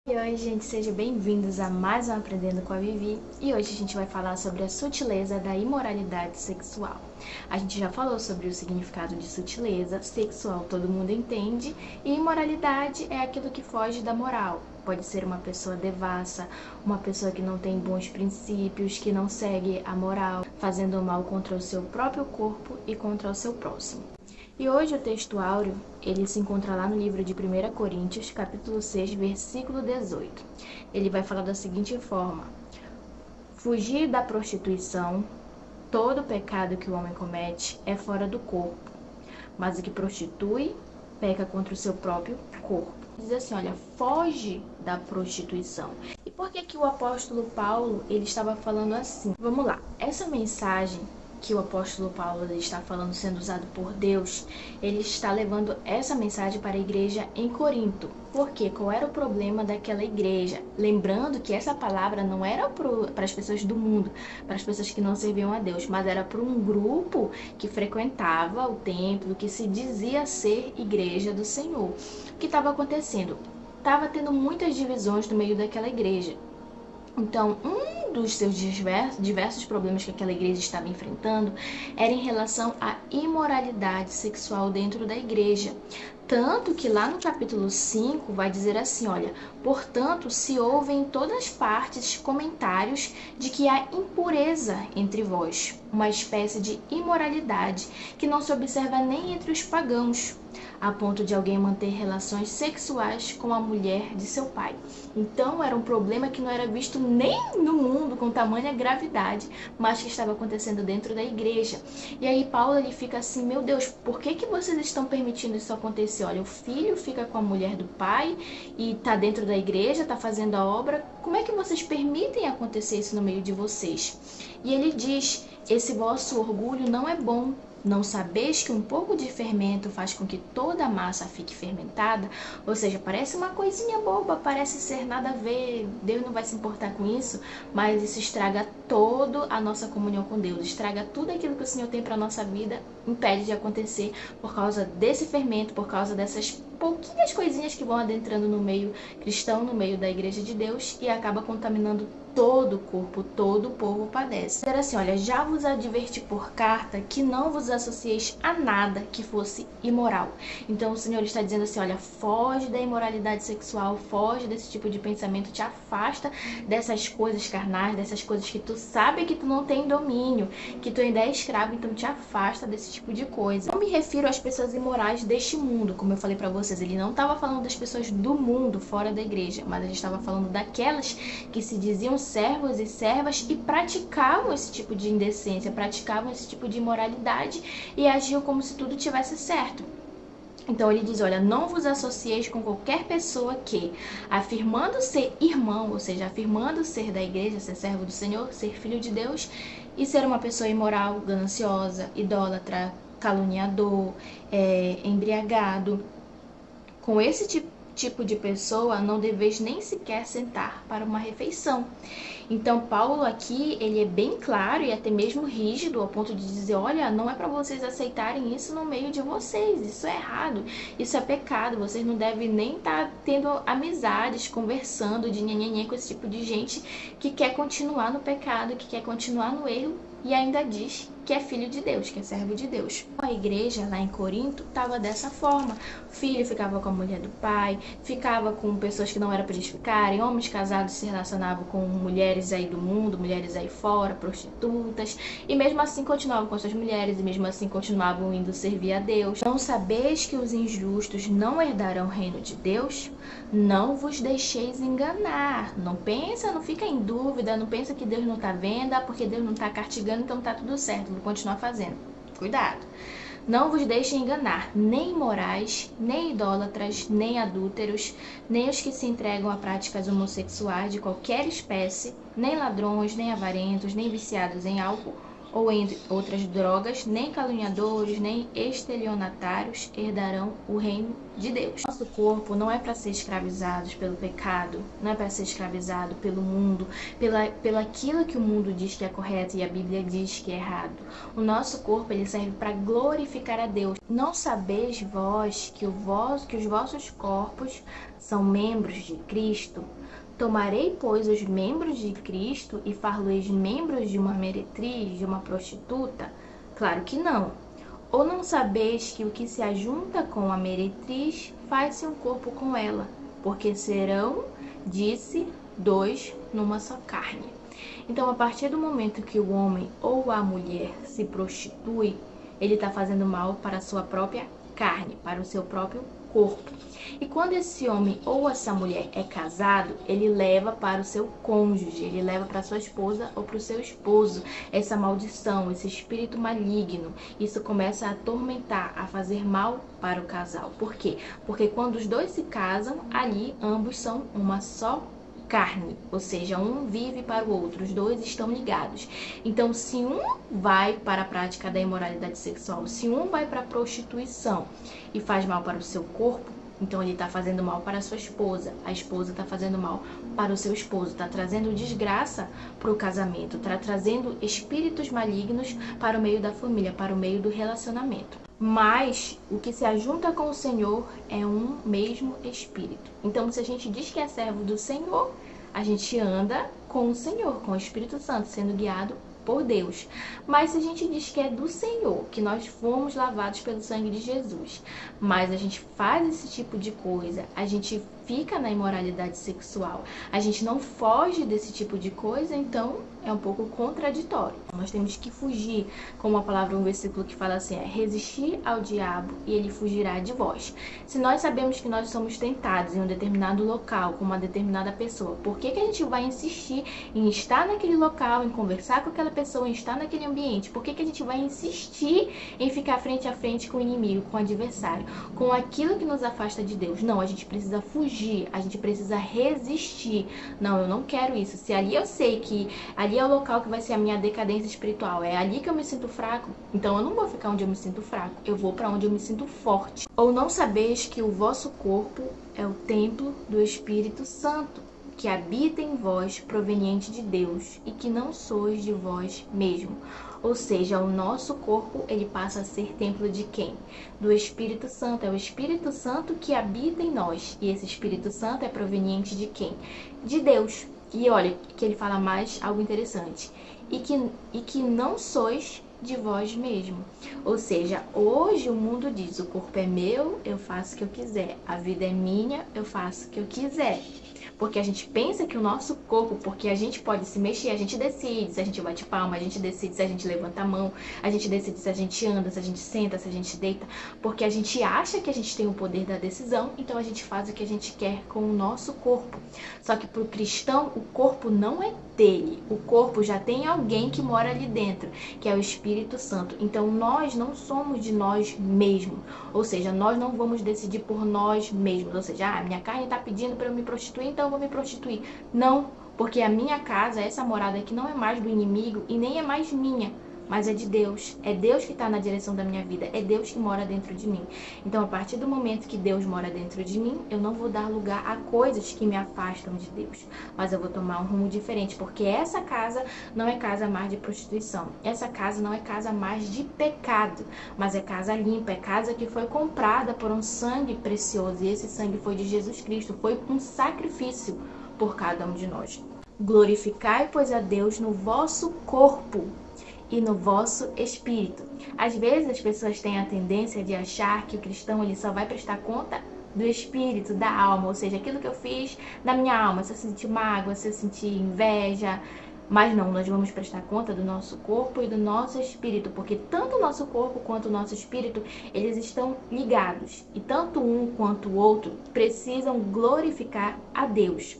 E oi, gente, sejam bem-vindos a mais um Aprendendo com a Vivi. E hoje a gente vai falar sobre a sutileza da imoralidade sexual. A gente já falou sobre o significado de sutileza, sexual todo mundo entende, e imoralidade é aquilo que foge da moral. Pode ser uma pessoa devassa, uma pessoa que não tem bons princípios, que não segue a moral, fazendo mal contra o seu próprio corpo e contra o seu próximo. E hoje o texto áureo, ele se encontra lá no livro de 1 Coríntios, capítulo 6, versículo 18. Ele vai falar da seguinte forma: fugir da prostituição, todo pecado que o homem comete é fora do corpo, mas o que prostitui, peca contra o seu próprio corpo. Diz assim, olha, foge da prostituição. E por que o apóstolo Paulo, ele estava falando assim? Vamos lá, essa mensagem que o apóstolo Paulo está falando, sendo usado por Deus, ele está levando essa mensagem para a igreja em Corinto. Por quê? Qual era o problema daquela igreja? Lembrando que essa palavra não era para as pessoas do mundo, para as pessoas que não serviam a Deus, mas era para um grupo que frequentava o templo, que se dizia ser igreja do Senhor. O que estava acontecendo? Estava tendo muitas divisões no meio daquela igreja. Então, um dos seus diversos problemas que aquela igreja estava enfrentando era em relação à imoralidade sexual dentro da igreja. Tanto que lá no capítulo 5 vai dizer assim, olha, portanto, se ouvem em todas partes comentários de que há impureza entre vós, uma espécie de imoralidade que não se observa nem entre os pagãos, a ponto de alguém manter relações sexuais com a mulher de seu pai. Então era um problema que não era visto nem no mundo com tamanha gravidade, mas que estava acontecendo dentro da igreja. E aí Paulo ele fica assim, meu Deus, por que vocês estão permitindo isso acontecer? Olha, o filho fica com a mulher do pai e está dentro da igreja, está fazendo a obra. Como é que vocês permitem acontecer isso no meio de vocês? E ele diz, esse vosso orgulho não é bom. Não sabeis que um pouco de fermento faz com que toda a massa fique fermentada? Ou seja, parece uma coisinha boba, parece ser nada a ver, Deus não vai se importar com isso, mas isso estraga toda a nossa comunhão com Deus, estraga tudo aquilo que o Senhor tem para a nossa vida, impede de acontecer por causa desse fermento, por causa dessas pouquinhas coisinhas que vão adentrando no meio cristão, no meio da igreja de Deus e acaba contaminando todo o corpo, todo o povo padece. Era assim, olha, já vos adverti por carta que não vos associeis a nada que fosse imoral. Então o Senhor está dizendo assim, olha, foge da imoralidade sexual, foge desse tipo de pensamento, te afasta dessas coisas carnais, dessas coisas que tu sabe que tu não tem domínio, que tu ainda é escravo, então te afasta desse tipo de coisa. Não me refiro às pessoas imorais deste mundo, como eu falei para vocês, ele não estava falando das pessoas do mundo, fora da igreja, mas ele estava falando daquelas que se diziam servos e servas e praticavam esse tipo de indecência, praticavam esse tipo de imoralidade e agiam como se tudo tivesse certo. Então ele diz, olha, não vos associeis com qualquer pessoa que, afirmando ser irmão, ou seja, afirmando ser da igreja, ser servo do Senhor, ser filho de Deus, e ser uma pessoa imoral, gananciosa, idólatra, caluniador, embriagado. Com esse tipo de pessoa, não deveis nem sequer sentar para uma refeição. Então, Paulo aqui, ele é bem claro e até mesmo rígido, ao ponto de dizer, olha, não é para vocês aceitarem isso no meio de vocês, isso é errado, isso é pecado, vocês não devem nem estar tendo amizades, conversando de nhenhenhê com esse tipo de gente que quer continuar no pecado, que quer continuar no erro e ainda diz que é filho de Deus, que é servo de Deus. A igreja lá em Corinto estava dessa forma. O filho ficava com a mulher do pai, ficava com pessoas que não era para eles ficarem, homens casados se relacionavam com mulheres aí do mundo, mulheres aí fora, prostitutas, e mesmo assim continuavam com suas mulheres, e mesmo assim continuavam indo servir a Deus. Não sabeis que os injustos não herdarão o reino de Deus? Não vos deixeis enganar. Não pensa, não fica em dúvida, não pensa que Deus não está vendo, porque Deus não está castigando, então está tudo certo, vou continuar fazendo. Cuidado. Não vos deixem enganar, nem imorais, nem idólatras, nem adúlteros, nem os que se entregam a práticas homossexuais de qualquer espécie, nem ladrões, nem avarentos, nem viciados em álcool ou entre outras drogas, nem caluniadores, nem estelionatários herdarão o reino de Deus. Nosso corpo não é para ser escravizado pelo pecado, não é para ser escravizado pelo mundo, pelaquilo que o mundo diz que é correto e a Bíblia diz que é errado. O nosso corpo ele serve para glorificar a Deus. Não sabeis vós que os vossos corpos são membros de Cristo? Tomarei, pois, os membros de Cristo e far-los membros de uma meretriz, de uma prostituta? Claro que não. Ou não sabeis que o que se ajunta com a meretriz faz-se um corpo com ela? Porque serão, disse, dois numa só carne. Então, a partir do momento que o homem ou a mulher se prostitui, ele está fazendo mal para a sua própria carne, para o seu próprio corpo. E quando esse homem ou essa mulher é casado, ele leva para o seu cônjuge, ele leva para sua esposa ou para o seu esposo essa maldição, esse espírito maligno. Isso começa a atormentar, a fazer mal para o casal. Por quê? Porque quando os dois se casam, ali ambos são uma só carne, ou seja, um vive para o outro, os dois estão ligados. Então, se um vai para a prática da imoralidade sexual, se um vai para a prostituição e faz mal para o seu corpo, então ele está fazendo mal para a sua esposa, a esposa está fazendo mal para o seu esposo, está trazendo desgraça para o casamento, está trazendo espíritos malignos para o meio da família, para o meio do relacionamento. Mas o que se ajunta com o Senhor é um mesmo espírito. Então, se a gente diz que é servo do Senhor, a gente anda com o Senhor, com o Espírito Santo, sendo guiado por Deus. Mas se a gente diz que é do Senhor, que nós fomos lavados pelo sangue de Jesus, mas a gente faz esse tipo de coisa, a gente fica na imoralidade sexual, a gente não foge desse tipo de coisa, então é um pouco contraditório. Nós temos que fugir, como a palavra, um versículo que fala assim, resistir ao diabo e ele fugirá de vós. Se nós sabemos que nós somos tentados em um determinado local, com uma determinada pessoa, por que a gente vai insistir em estar naquele local, em conversar com aquela pessoa, em estar naquele ambiente? Por que a gente vai insistir em ficar frente a frente com o inimigo, com o adversário, com aquilo que nos afasta de Deus? Não, a gente precisa fugir, a gente precisa resistir. Não, eu não quero isso. Se ali eu sei que ali é o local que vai ser a minha decadência espiritual, é ali que eu me sinto fraco, então eu não vou ficar onde eu me sinto fraco, eu vou para onde eu me sinto forte. Ou não sabeis que o vosso corpo é o templo do Espírito Santo, que habita em vós, proveniente de Deus, e que não sois de vós mesmo. Ou seja, o nosso corpo, ele passa a ser templo de quem? Do Espírito Santo. É o Espírito Santo que habita em nós. E esse Espírito Santo é proveniente de quem? De Deus. E olha, que ele fala mais algo interessante. E que não sois de vós mesmo. Ou seja, hoje o mundo diz, o corpo é meu, eu faço o que eu quiser. A vida é minha, eu faço o que eu quiser. Porque a gente pensa que o nosso corpo, porque a gente pode se mexer, a gente decide se a gente bate palma, a gente decide se a gente levanta a mão, a gente decide se a gente anda, se a gente senta, se a gente deita, porque a gente acha que a gente tem o poder da decisão, então a gente faz o que a gente quer com o nosso corpo. Só que para o cristão, o corpo não é dele, o corpo já tem alguém que mora ali dentro, que é o Espírito Santo. Então nós não somos de nós mesmos, ou seja, nós não vamos decidir por nós mesmos, ou seja, minha carne está pedindo para eu me prostituir, então eu vou me prostituir. Não, porque a minha casa, essa morada aqui não é mais do inimigo e nem é mais minha, mas é de Deus. É Deus que está na direção da minha vida, é Deus que mora dentro de mim. Então, a partir do momento que Deus mora dentro de mim, eu não vou dar lugar a coisas que me afastam de Deus, mas eu vou tomar um rumo diferente, porque essa casa não é casa mais de prostituição, essa casa não é casa mais de pecado, mas é casa limpa, é casa que foi comprada por um sangue precioso, e esse sangue foi de Jesus Cristo, foi um sacrifício por cada um de nós. Glorificai, pois, a Deus no vosso corpo e no vosso espírito. Às vezes as pessoas têm a tendência de achar que o cristão ele só vai prestar conta do espírito, da alma, ou seja, aquilo que eu fiz da minha alma, se eu sentir mágoa, se eu sentir inveja. Mas não, nós vamos prestar conta do nosso corpo e do nosso espírito, porque tanto o nosso corpo quanto o nosso espírito, eles estão ligados. E tanto um quanto o outro precisam glorificar a Deus,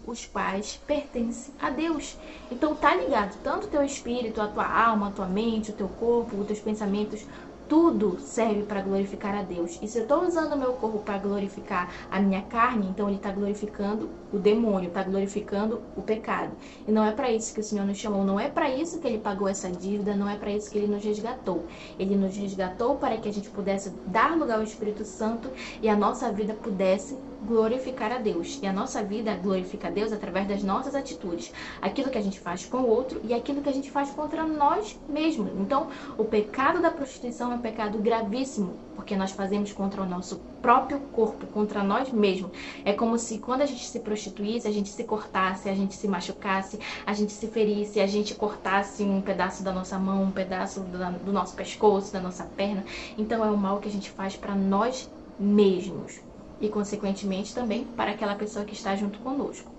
os quais pertencem a Deus. Então tá ligado, tanto o teu espírito, a tua alma, a tua mente, o teu corpo, os teus pensamentos, Tudo serve para glorificar a Deus. E se eu estou usando o meu corpo para glorificar a minha carne, então ele está glorificando o demônio, está glorificando o pecado. E não é para isso que o Senhor nos chamou, não é para isso que ele pagou essa dívida, não é para isso que ele nos resgatou. Ele nos resgatou para que a gente pudesse dar lugar ao Espírito Santo e a nossa vida pudesse glorificar a Deus. E a nossa vida glorifica a Deus através das nossas atitudes. Aquilo que a gente faz com o outro e aquilo que a gente faz contra nós mesmos. Então, o pecado da prostituição é um pecado gravíssimo, porque nós fazemos contra o nosso próprio corpo, contra nós mesmos. É como se quando a gente se prostituísse, a gente se cortasse, a gente se machucasse, a gente se ferisse, a gente cortasse um pedaço da nossa mão, um pedaço do nosso pescoço, da nossa perna. Então, é o mal que a gente faz para nós mesmos. E, consequentemente, também para aquela pessoa que está junto conosco.